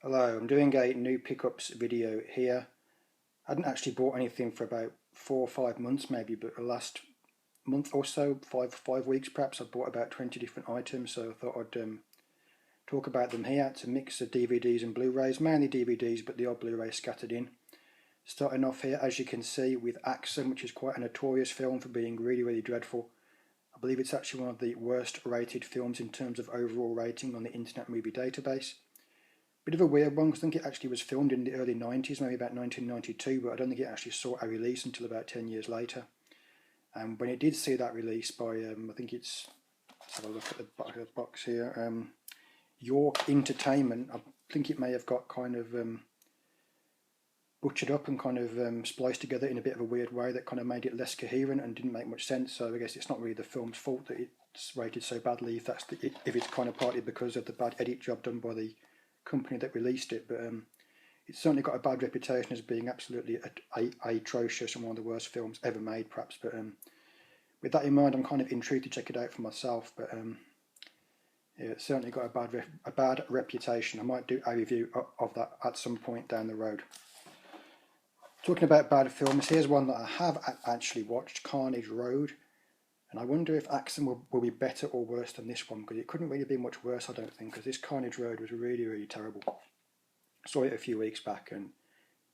Hello, I'm doing a new pickups video here. I hadn't actually bought anything for about 4 or 5 months maybe, but the last month or so, five weeks perhaps, I've bought about 20 different items, so I thought I'd talk about them here. It's a mix of DVDs and Blu-rays, mainly DVDs but the odd Blu-ray scattered in. Starting off here, as you can see, with Axum, which is quite a notorious film for being really dreadful. I believe it's actually one of the worst rated films in terms of overall rating on the Internet Movie Database. Bit of a weird one, because I think it actually was filmed in the early 90s, maybe about 1992, but I don't think it actually saw a release until about 10 years later. And when it did see that release by, I think it's, let's have a look at the back of the box here, York Entertainment, I think it may have got kind of butchered up and kind of spliced together in a bit of a weird way that kind of made it less coherent and didn't make much sense. So I guess it's not really the film's fault that it's rated so badly, if it's kind of partly because of the bad edit job done by the company that released it, but it's certainly got a bad reputation as being absolutely atrocious and one of the worst films ever made, perhaps. But with that in mind, I'm kind of intrigued to check it out for myself. But yeah, it's certainly got a bad reputation. I might do a review of that at some point down the road. Talking about bad films, here's one that I have actually watched, Carnage Road. And I wonder if Axum will be better or worse than this one, because it couldn't really be much worse, I don't think, because this Carnage Road was really terrible. I saw it a few weeks back and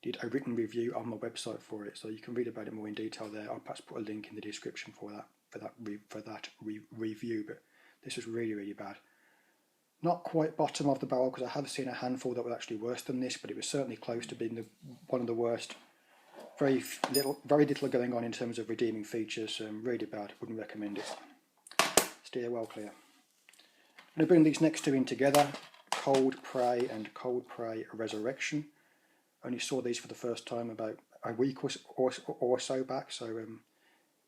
did a written review on my website for it, so you can read about it more in detail there. I'll perhaps put a link in the description for that review, but this was really bad. Not quite bottom of the barrel, because I have seen a handful that were actually worse than this, but it was certainly close to being one of the worst. Very little going on in terms of redeeming features. Really bad. Wouldn't recommend it. Steer well clear. I'm going to bring these next two in together. Cold Prey and Cold Prey Resurrection. Only saw these for the first time about a week or so back, so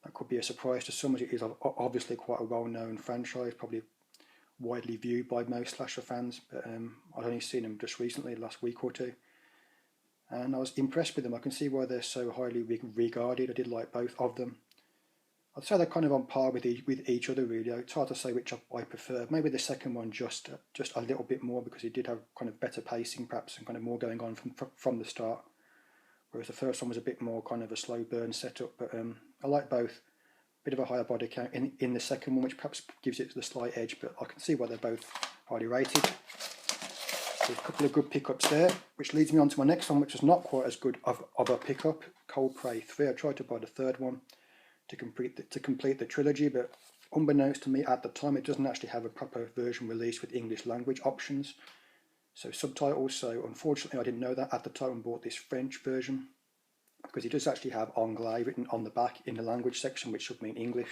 that could be a surprise to some, as it is obviously quite a well-known franchise, probably widely viewed by most slasher fans, but I'd only seen them just recently, last week or two. And I was impressed with them. I can see why they're so highly regarded. I did like both of them. I'd say they're kind of on par with each other, really. It's hard to say which I prefer. Maybe the second one just a little bit more, because it did have kind of better pacing, perhaps, and kind of more going on from the start. Whereas the first one was a bit more kind of a slow burn setup. But I like both. Bit of a higher body count in the second one, which perhaps gives it the slight edge. But I can see why they're both highly rated. So a couple of good pickups there, which leads me on to my next one, which is not quite as good of a pickup, Cold Prey 3. I tried to buy the third one to complete the trilogy, but unbeknownst to me at the time, it doesn't actually have a proper version released with English language options, so subtitles. So unfortunately I didn't know that at the time and bought this French version, because it does actually have Anglais written on the back in the language section, which should mean English.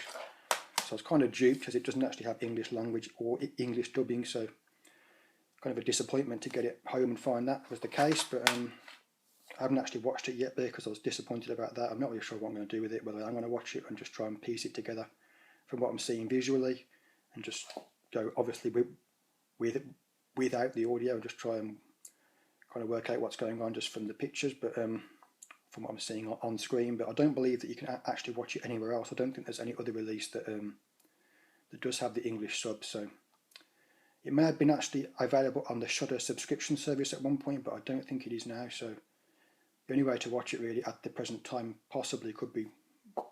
So I was kind of duped, as it doesn't actually have English language or English dubbing, so kind of a disappointment to get it home and find that was the case. But I haven't actually watched it yet because I was disappointed about that. I'm not really sure what I'm going to do with it, whether I'm going to watch it and just try and piece it together from what I'm seeing visually, and just go obviously without the audio, and just try and kind of work out what's going on just from the pictures, but from what I'm seeing on screen. But I don't believe that you can actually watch it anywhere else. I don't think there's any other release that does have the English sub. So it may have been actually available on the Shudder subscription service at one point, but I don't think it is now. So the only way to watch it really at the present time possibly could be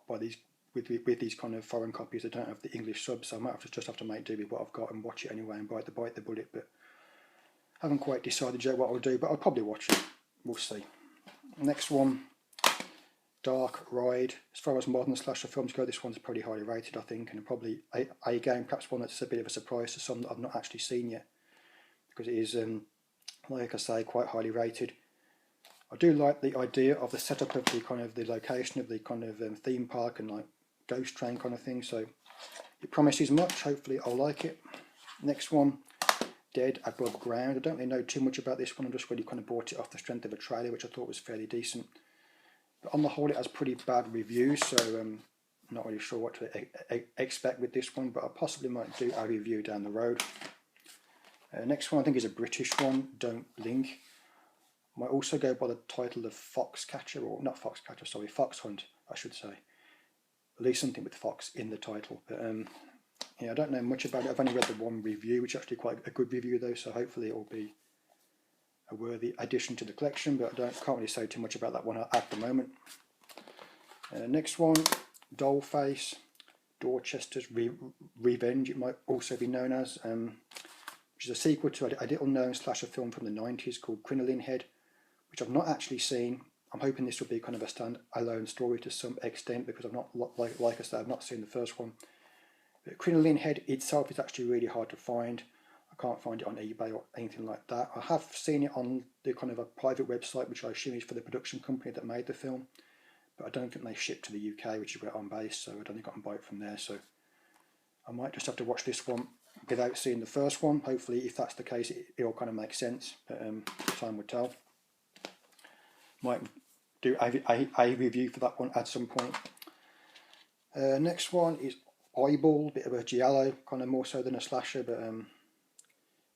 by these with these kind of foreign copies that don't have the English sub. So I might just have to make do with what I've got and watch it anyway and bite the bullet. But I haven't quite decided yet what I'll do, but I'll probably watch it. We'll see. Next one, Dark Ride. As far as modern slasher films go, this one's pretty highly rated, I think, and probably a game, perhaps one that's a bit of a surprise to some that I've not actually seen yet, because it is, like I say, quite highly rated. I do like the idea of the setup of the kind of the location of the kind of theme park and like ghost train kind of thing, so it promises much. Hopefully I'll like it. Next one, Dead Above Ground. I don't really know too much about this one. I just really kind of bought it off the strength of a trailer, which I thought was fairly decent. But on the whole, it has pretty bad reviews, so I'm not really sure what to expect with this one, but I possibly might do a review down the road. Next one I think is a British one, Don't Blink. Might also go by the title of Foxcatcher, or not Foxcatcher, sorry, Fox Hunt, I should say. At least something with Fox in the title. But yeah, I don't know much about it. I've only read the one review, which is actually quite a good review though, so hopefully it will be a worthy addition to the collection, but I can't really say too much about that one at the moment. Next one, Dollface, Dorchester's Revenge, it might also be known as, which is a sequel to a little known slasher film from the 90s called Crinoline Head, which I've not actually seen. I'm hoping this will be kind of a stand-alone story to some extent, because I've not, like I said, I've not seen the first one. But Crinoline Head itself is actually really hard to find. I can't find it on eBay or anything like that. I have seen it on the kind of a private website, which I assume is for the production company that made the film, but I don't think they ship to the UK, which is where I'm based, so I don't think I can buy it from there. So I might just have to watch this one without seeing the first one. Hopefully, if that's the case, it'll kind of make sense, but time will tell. Might do a review for that one at some point. Next one is Eyeball, bit of a giallo, kind of more so than a slasher, but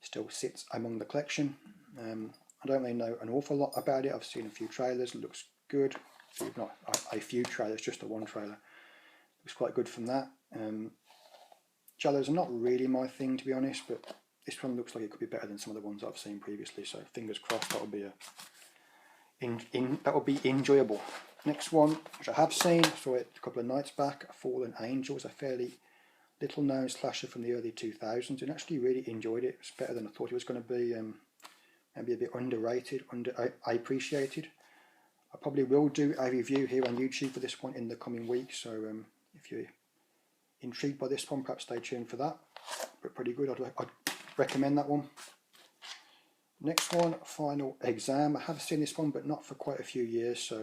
still sits among the collection. I don't really know an awful lot about it. I've seen a few trailers, it looks good. Not a few trailers, just the one trailer. Looks quite good from that. Giallos are not really my thing, to be honest, but this one looks like it could be better than some of the ones I've seen previously, so fingers crossed that'll be enjoyable. Next one, which I have seen, I saw it a couple of nights back, Fallen Angels, a fairly little known slasher from the early 2000s, and actually really enjoyed it. It's better than I thought it was going to be, maybe a bit underrated, underappreciated. I probably will do a review here on YouTube for this one in the coming weeks, so if you're intrigued by this one, perhaps stay tuned for that. But pretty good, I'd recommend that one. Next one, Final Exam. I have seen this one, but not for quite a few years, so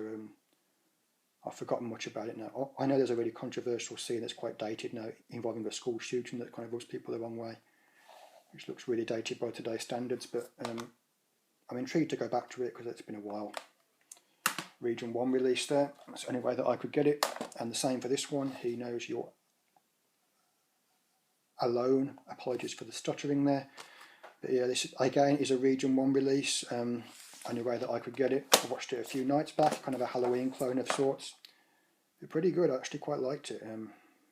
I've forgotten much about it now. I know there's a really controversial scene that's quite dated now, involving a school shooting that kind of rubs people the wrong way, which looks really dated by today's standards, but I'm intrigued to go back to it because it's been a while. Region 1 release there, that's the only way that I could get it, and the same for this one, He Knows You're Alone. Apologies for the stuttering there, but yeah, this again is a Region 1 release, only way that I could get it. I watched it a few nights back, kind of a Halloween clone of sorts. It's pretty good, I actually quite liked it.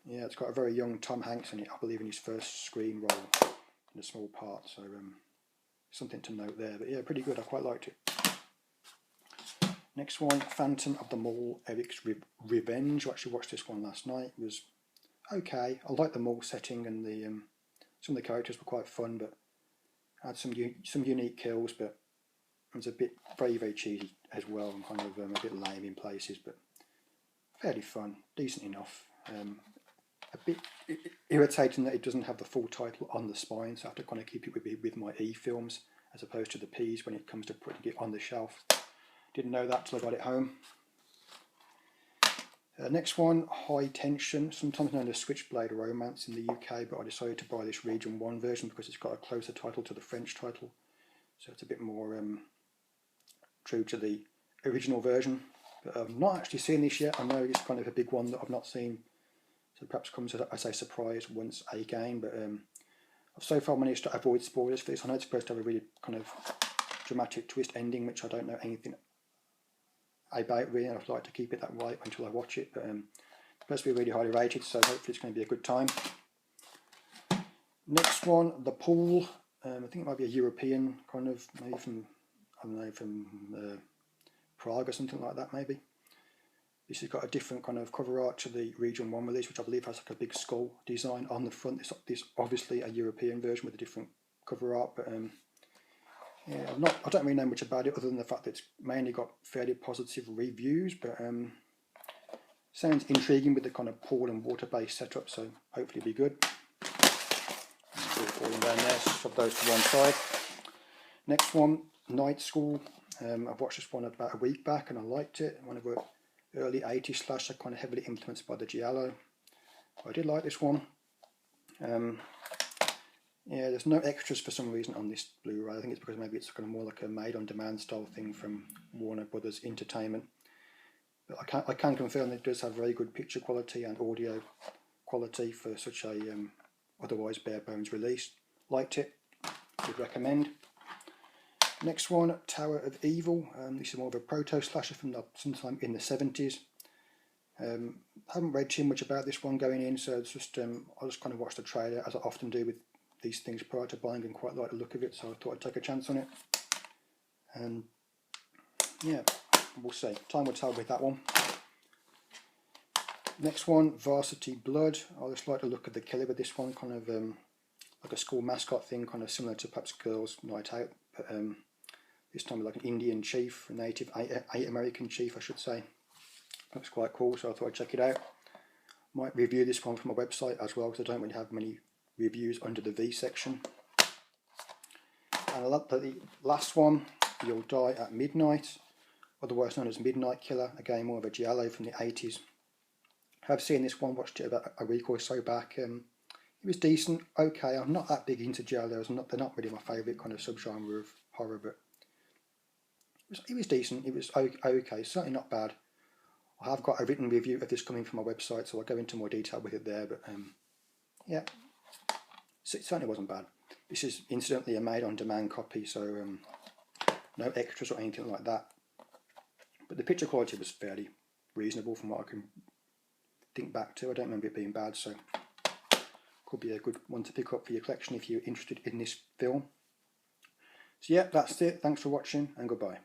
Yeah, it's got a very young Tom Hanks in it, I believe in his first screen role, in a small part, so something to note there, but yeah, pretty good, I quite liked it. Next one, Phantom of the Mall, Eric's Revenge. I actually watched this one last night. It was okay. I liked the mall setting, and the some of the characters were quite fun, but had some unique kills, but it was a bit very cheesy as well, and kind of a bit lame in places, but fairly fun, decent enough. A bit irritating that it doesn't have the full title on the spine, so I have to kind of keep it with my E films as opposed to the P's when it comes to putting it on the shelf. Didn't know that till I got it home. Next one, High Tension, sometimes known as Switchblade Romance in the UK, but I decided to buy this Region 1 version because it's got a closer title to the French title, so it's a bit more true to the original version. But I've not actually seen this yet. I know it's kind of a big one that I've not seen, so perhaps comes as a surprise once again, but I've so far managed to avoid spoilers for this. I know it's supposed to have a really kind of dramatic twist ending, which I don't know anything about really, and I'd like to keep it that way until I watch it, but it's supposed to be really highly rated, so hopefully it's going to be a good time. Next one, The Pool. I think it might be a European kind of, maybe from, I don't know, from Prague or something like that maybe. This has got a different kind of cover art to the Region 1 release, which I believe has like a big skull design on the front. This obviously a European version with a different cover art, but yeah, I don't really know much about it other than the fact that it's mainly got fairly positive reviews, but sounds intriguing with the kind of pool and water based setup, so hopefully it'll be good. Falling down there, shove those to one side. Next one, Night School. I've watched this one about a week back and I liked it. One of the early 80s slasher, kind of heavily influenced by the giallo. I did like this one. Yeah, there's no extras for some reason on this Blu-ray. I think it's because maybe it's kind of more like a made-on-demand style thing from Warner Brothers Entertainment. But I can confirm that it does have very good picture quality and audio quality for such a otherwise bare-bones release. Liked it, would recommend. Next one, Tower of Evil. This is more of a proto-slasher from sometime in the 70s. Haven't read too much about this one going in, so it's just I just kind of watched the trailer, as I often do with these things prior to buying, and quite like the look of it, so I thought I'd take a chance on it. And yeah, we'll see. Time will tell with that one. Next one, Varsity Blood. I just like the look of the killer with this one, kind of like a school mascot thing, kind of similar to perhaps Girls' Night Out, but this time with like an Indian chief, a native American chief I should say. Looks quite cool, so I thought I'd check it out. Might review this one from my website as well, because I don't really have many reviews under the V section. And I love the last one, You'll Die at Midnight, otherwise known as Midnight Killer, again more of a giallo from the 80s. I have seen this one, watched it about a week or so back. It was decent, okay. I'm not that big into giallos, they're not really my favourite kind of subgenre of horror, but it was decent, it was okay, certainly not bad. I have got a written review of this coming from my website, so I'll go into more detail with it there, but yeah, it certainly wasn't bad. This is incidentally a made-on-demand copy, so no extras or anything like that. But the picture quality was fairly reasonable from what I can think back to. I don't remember it being bad, so could be a good one to pick up for your collection if you're interested in this film. So yeah, that's it. Thanks for watching, and goodbye.